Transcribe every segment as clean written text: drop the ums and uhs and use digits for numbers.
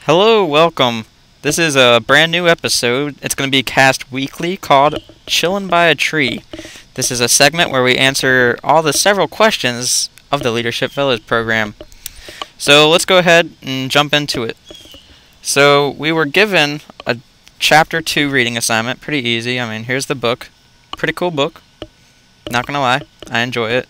Hello, welcome. This is a brand new episode. It's going to be cast weekly called Chillin' by a Tree. This is a segment where we answer all the several questions of the Leadership Village program. So let's go ahead and jump into it. So we were given a chapter 2 reading assignment, pretty easy. I mean, here's the book. Pretty cool book. Not going to lie, I enjoy it.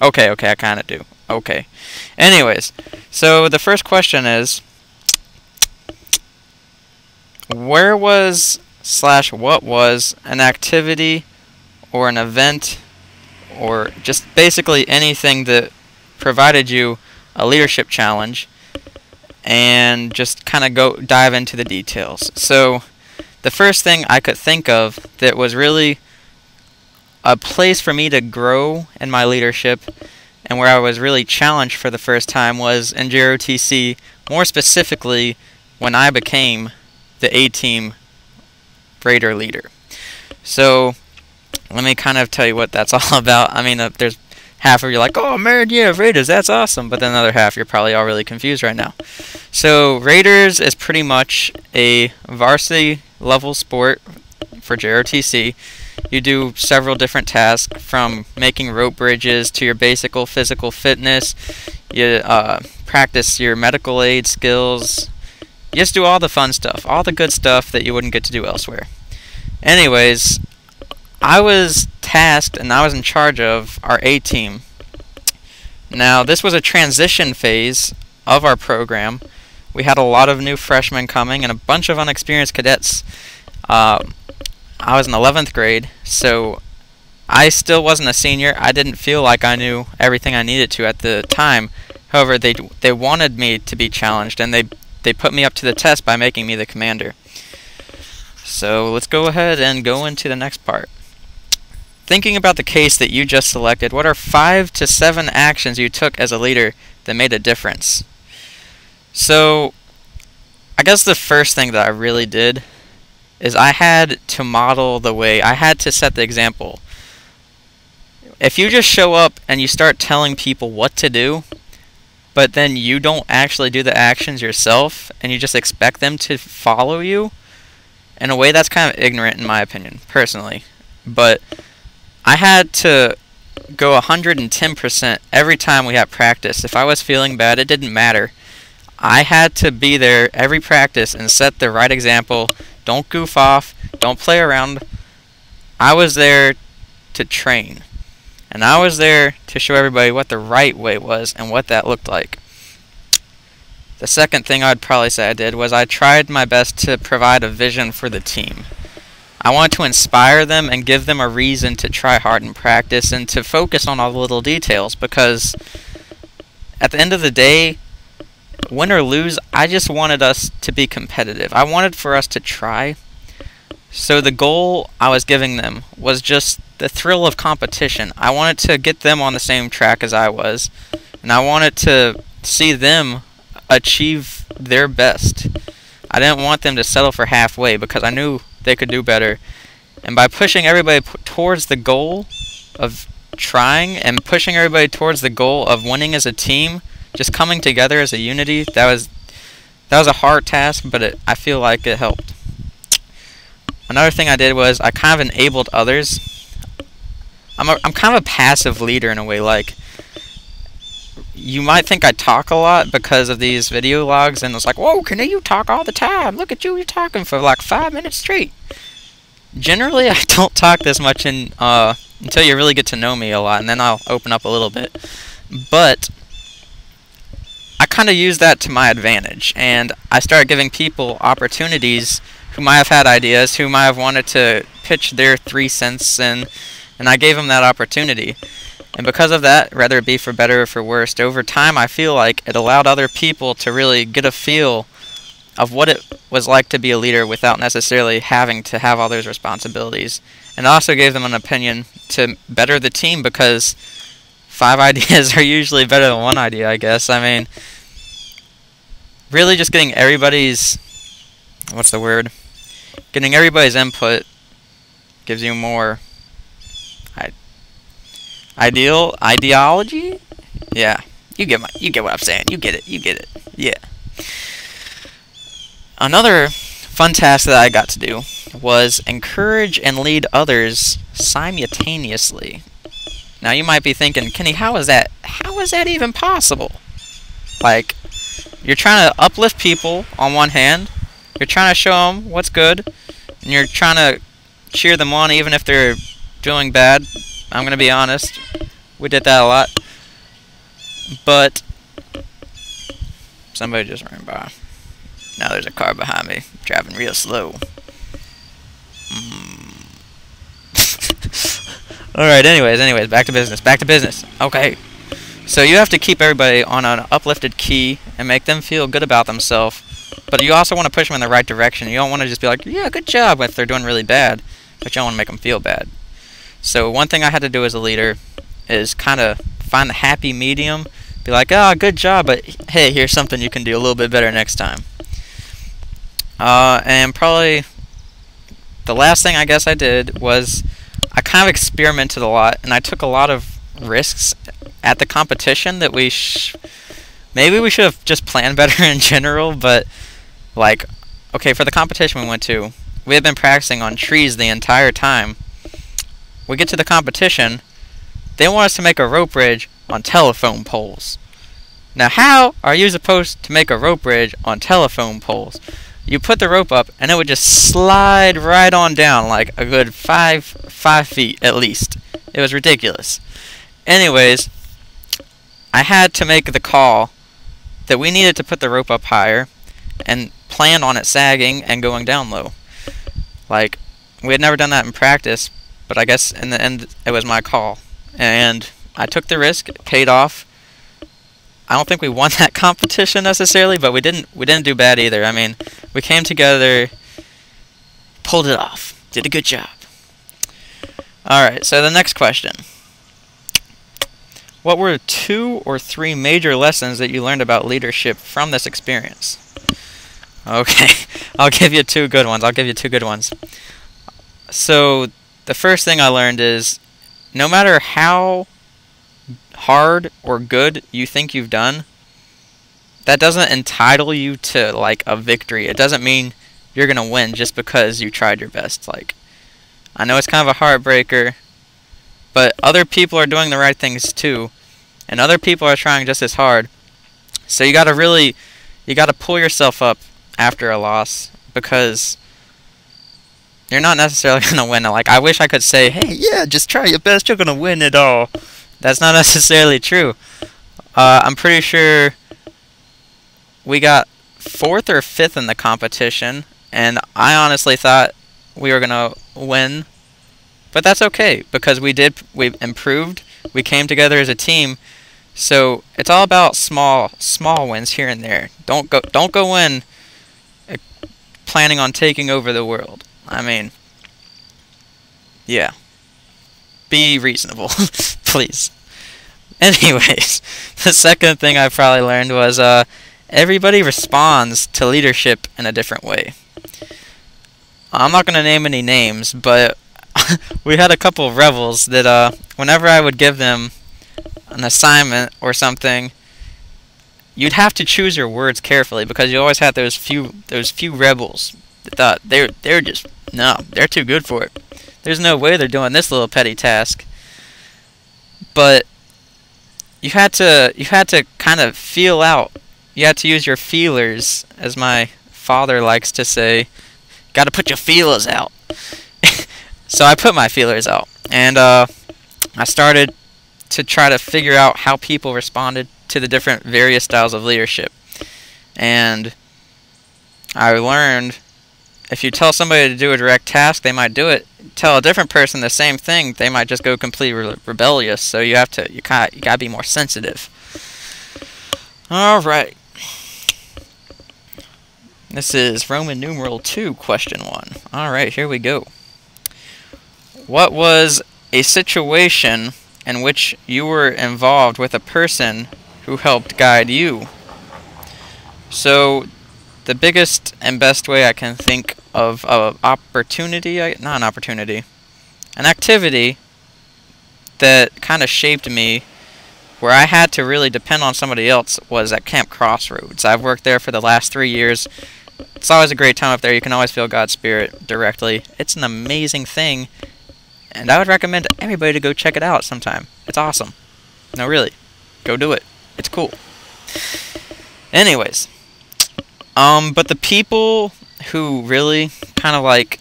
Okay, I kind of do. Okay. Anyways, so the first question is, where was / what was an activity or an event or just basically anything that provided you a leadership challenge, and just kind of go dive into the details. So the first thing I could think of that was really a place for me to grow in my leadership and where I was really challenged for the first time was in JROTC, more specifically when I became the A-Team Raider leader. So let me kind of tell you what that's all about. I mean, there's half of you like, oh man, yeah, Raiders, that's awesome. But then the other half, you're probably all really confused right now. So Raiders is pretty much a varsity level sport for JROTC. You do several different tasks, from making rope bridges to your basic physical fitness. You practice your medical aid skills. You just do all the fun stuff, all the good stuff that you wouldn't get to do elsewhere. Anyways, I was tasked and I was in charge of our A-Team. Now, this was a transition phase of our program. We had a lot of new freshmen coming and a bunch of unexperienced cadets. I was in 11th grade, so I still wasn't a senior. I didn't feel like I knew everything I needed to at the time. However, they wanted me to be challenged, and they put me up to the test by making me the commander. So let's go ahead and go into the next part. Thinking about the case that you just selected, what are 5 to 7 actions you took as a leader that made a difference? So I guess the first thing that I really did is I had to model the way. I had to set the example. If you just show up and you start telling people what to do, but then you don't actually do the actions yourself, and you just expect them to follow you, in a way that's kind of ignorant in my opinion, personally. But I had to go 110% every time we had practice. If I was feeling bad, it didn't matter. I had to be there every practice and set the right example. Don't goof off. Don't play around. I was there to train. And I was there to show everybody what the right way was and what that looked like. The second thing I'd probably say I did was I tried my best to provide a vision for the team. I wanted to inspire them and give them a reason to try hard in practice and to focus on all the little details, because at the end of the day, win or lose, I just wanted us to be competitive. I wanted for us to try. So the goal I was giving them was just the thrill of competition. I wanted to get them on the same track as I was, and I wanted to see them achieve their best. I didn't want them to settle for halfway, because I knew they could do better. And by pushing everybody towards the goal of trying and pushing everybody towards the goal of winning as a team, just coming together as a unity, that was a hard task, but I feel like it helped. Another thing I did was I kind of enabled others. I'm kind of a passive leader in a way. Like, you might think I talk a lot because of these video logs, and it's like, whoa, Kane, you talk all the time. Look at you, you're talking for like 5 minutes straight. Generally, I don't talk this much until you really get to know me a lot, and then I'll open up a little bit. But I kind of use that to my advantage, and I started giving people opportunities who might have had ideas, who might have wanted to pitch their 3 cents in, and I gave them that opportunity. And because of that, whether it be for better or for worse, over time I feel like it allowed other people to really get a feel of what it was like to be a leader without necessarily having to have all those responsibilities. And also gave them an opinion to better the team, because 5 ideas are usually better than 1 idea, I guess. I mean, really just getting everybody's, what's the word? Getting everybody's input gives you more ideology? Yeah. You get what I'm saying. You get it. Yeah. Another fun task that I got to do was encourage and lead others simultaneously. Now you might be thinking, Kenny, how is that even possible? Like, you're trying to uplift people on one hand, you're trying to show them what's good, and you're trying to cheer them on even if they're doing bad. I'm going to be honest, we did that a lot. But somebody just ran by. Now there's a car behind me, driving real slow. Alright, anyways, back to business. Okay. So you have to keep everybody on an uplifted key and make them feel good about themselves. But you also want to push them in the right direction. You don't want to just be like, yeah, good job if they're doing really bad. But you don't want to make them feel bad. So one thing I had to do as a leader is kind of find the happy medium. Be like, oh, good job, but hey, here's something you can do a little bit better next time. And probably the last thing I guess I did was I kind of experimented a lot, and I took a lot of risks at the competition that maybe we should have just planned better in general, but like, okay, for the competition we went to, we had been practicing on trees the entire time. We get to the competition, they want us to make a rope bridge on telephone poles. Now how are you supposed to make a rope bridge on telephone poles? You put the rope up and it would just slide right on down like a good 5 feet at least. It was ridiculous. Anyways, I had to make the call that we needed to put the rope up higher and plan on it sagging and going down low. Like, we had never done that in practice, but I guess in the end it was my call. And I took the risk, it paid off. I don't think we won that competition necessarily, but we didn't do bad either. I mean, we came together, pulled it off, did a good job. Alright, so the next question. What were 2 or 3 major lessons that you learned about leadership from this experience? Okay, I'll give you two good ones. So, the first thing I learned is, no matter how hard or good you think you've done, that doesn't entitle you to like a victory. It doesn't mean you're gonna win just because you tried your best. Like, I know it's kind of a heartbreaker, but other people are doing the right things too, and other people are trying just as hard. So you gotta pull yourself up after a loss, because you're not necessarily gonna win it. Like, I wish I could say, hey, yeah, just try your best, you're gonna win it all. That's not necessarily true. I'm pretty sure we got 4th or 5th in the competition, and I honestly thought we were gonna win, but that's okay because we improved, we came together as a team. So it's all about small wins here and there. Don't go in planning on taking over the world. I mean, yeah, be reasonable. Please. Anyways, the second thing I probably learned was everybody responds to leadership in a different way. I'm not going to name any names, but we had a couple of rebels that whenever I would give them an assignment or something, you'd have to choose your words carefully, because you always had those few rebels that thought they're too good for it. There's no way they're doing this little petty task. But you had to kind of feel out. You had to use your feelers, as my father likes to say. Got to put your feelers out. So I put my feelers out, and I started to try to figure out how people responded to the different various styles of leadership. And I learned, if you tell somebody to do a direct task, they might do it. Tell a different person the same thing, they might just go completely rebellious. So you gotta be more sensitive. All right. This is Roman numeral 2, question 1. All right, here we go. What was a situation in which you were involved with a person who helped guide you? So, the biggest and best way I can think of an activity that kind of shaped me, where I had to really depend on somebody else, was at Camp Crossroads. I've worked there for the last 3 years. It's always a great time up there. You can always feel God's Spirit directly. It's an amazing thing, and I would recommend everybody to go check it out sometime. It's awesome. No, really. Go do it. It's cool. Anyways, but the people who really kind of like,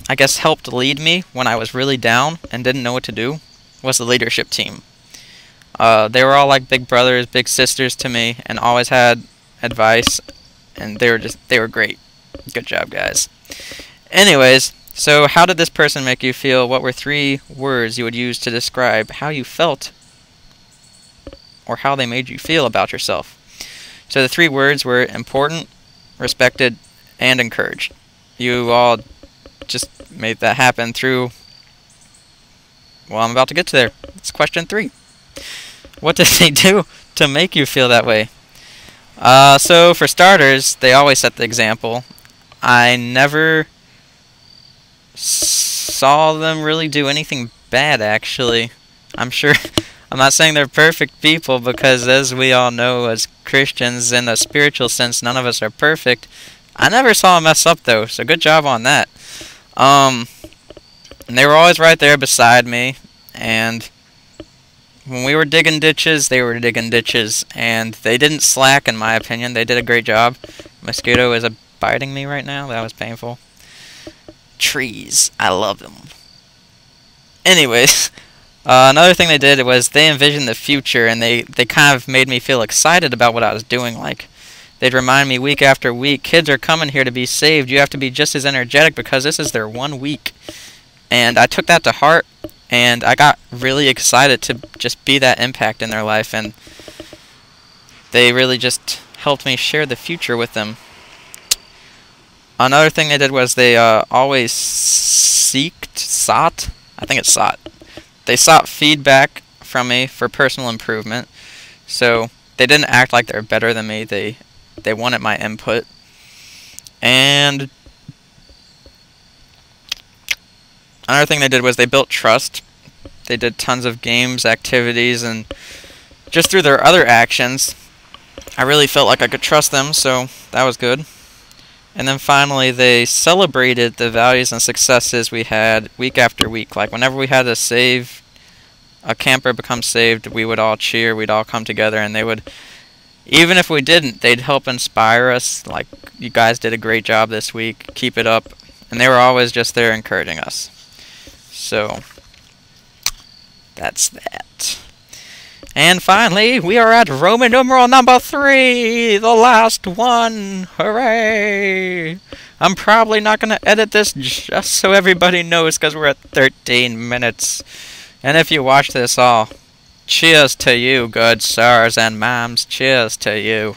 I guess, helped lead me when I was really down and didn't know what to do was the leadership team. They were all like big brothers, big sisters to me, and always had advice, and they were great. Good job, guys. Anyways, so how did this person make you feel? What were 3 words you would use to describe how you felt or how they made you feel about yourself? So the 3 words were important, respected, and encouraged. You all just made that happen through, well, I'm about to get to there. It's question 3. What did they do to make you feel that way? So for starters, they always set the example. I never saw them really do anything bad, actually. I'm not saying they're perfect people, because as we all know as Christians, in a spiritual sense, none of us are perfect. I never saw them mess up, though, so good job on that. And they were always right there beside me, and when we were digging ditches, they were digging ditches, and they didn't slack, in my opinion. They did a great job. Mosquito is biting me right now. That was painful. Trees. I love them. Anyways, another thing they did was they envisioned the future, and they kind of made me feel excited about what I was doing. Like, they'd remind me week after week, kids are coming here to be saved. You have to be just as energetic because this is their 1 week. And I took that to heart, and I got really excited to just be that impact in their life, and they really just helped me share the future with them. Another thing they did was they always sought, I think it's sought. They sought feedback from me for personal improvement. So they didn't act like they're better than me. They wanted my input. And another thing they did was they built trust. They did tons of games, activities, and just through their other actions, I really felt like I could trust them, so that was good. And then finally, they celebrated the values and successes we had week after week. Like, whenever we had to save a camper become saved, we would all cheer, we'd all come together, and they would, even if we didn't, they'd help inspire us. Like, you guys did a great job this week, keep it up. And they were always just there encouraging us. So that's that. And finally, we are at Roman numeral number 3, the last one. Hooray! I'm probably not going to edit this just so everybody knows, because we're at 13 minutes. And if you watch this all, cheers to you, good sirs and ma'ams. Cheers to you.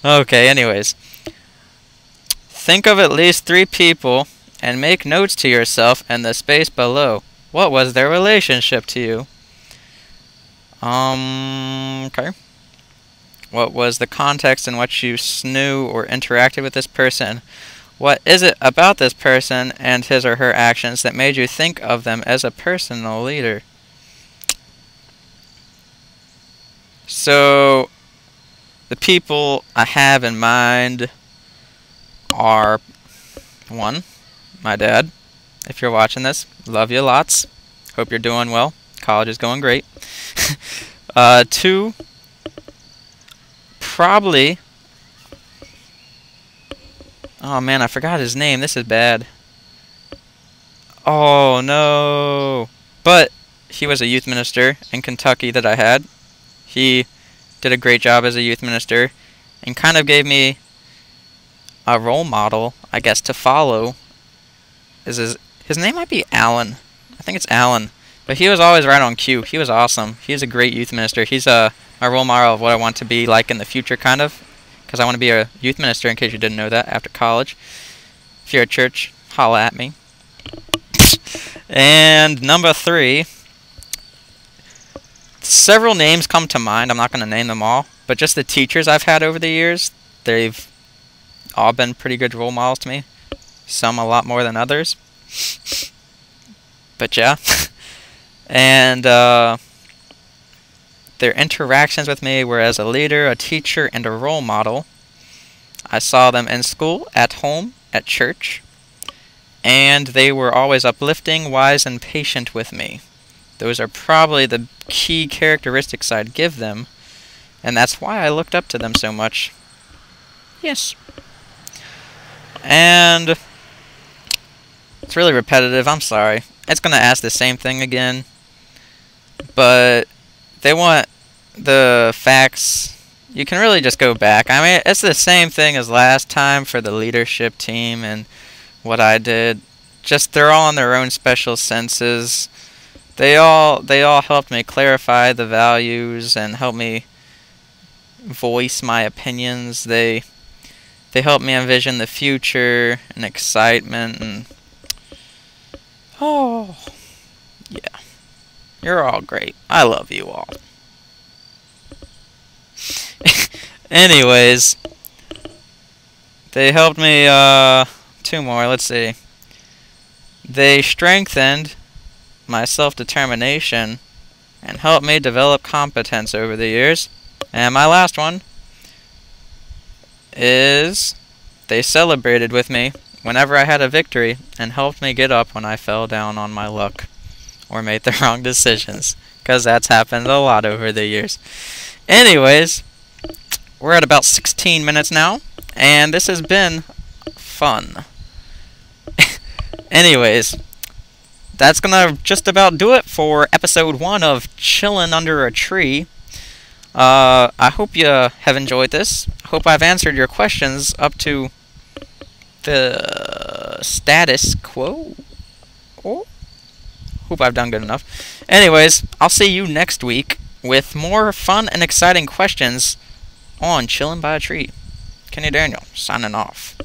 Okay, anyways. Think of at least 3 people and make notes to yourself in the space below. What was their relationship to you? Okay. What was the context in which you knew or interacted with this person? What is it about this person and his or her actions that made you think of them as a personal leader? So, the people I have in mind are, 1, my dad. If you're watching this, love you lots. Hope you're doing well. College is going great. 2, probably, oh man, I forgot his name. This is bad. Oh no. But he was a youth minister in Kentucky that I had. He did a great job as a youth minister and kind of gave me a role model, I guess, to follow. His name might be Alan. I think it's Alan. But he was always right on cue. He was awesome. He was a great youth minister. He's my role model of what I want to be like in the future, kind of. Because I want to be a youth minister, in case you didn't know that, after college. If you're a church, holla at me. And number 3. Several names come to mind. I'm not going to name them all. But just the teachers I've had over the years, they've all been pretty good role models to me. Some a lot more than others. But yeah. And their interactions with me were as a leader, a teacher, and a role model. I saw them in school, at home, at church, and they were always uplifting, wise, and patient with me. Those are probably the key characteristics I'd give them, and that's why I looked up to them so much. Yes. And it's really repetitive, I'm sorry. It's going to ask the same thing again, but they want the facts. You can really just go back. I mean, it's the same thing as last time for the leadership team and what I did. Just they're all in their own special senses. They all helped me clarify the values and help me voice my opinions. They helped me envision the future and excitement and oh yeah. You're all great. I love you all. Anyways, they helped me, two more, let's see. They strengthened my self-determination and helped me develop competence over the years. And my last one is they celebrated with me whenever I had a victory and helped me get up when I fell down on my luck or made the wrong decisions, because that's happened a lot over the years. Anyways, we're at about 16 minutes now, and this has been fun. Anyways, that's gonna just about do it for episode 1 of Chillin' Under a Tree. I hope you have enjoyed this. I hope I've answered your questions up to the status quo. Oh, hope I've done good enough. Anyways, I'll see you next week with more fun and exciting questions on Chillin' by a Tree. Kenny Daniel, signing off.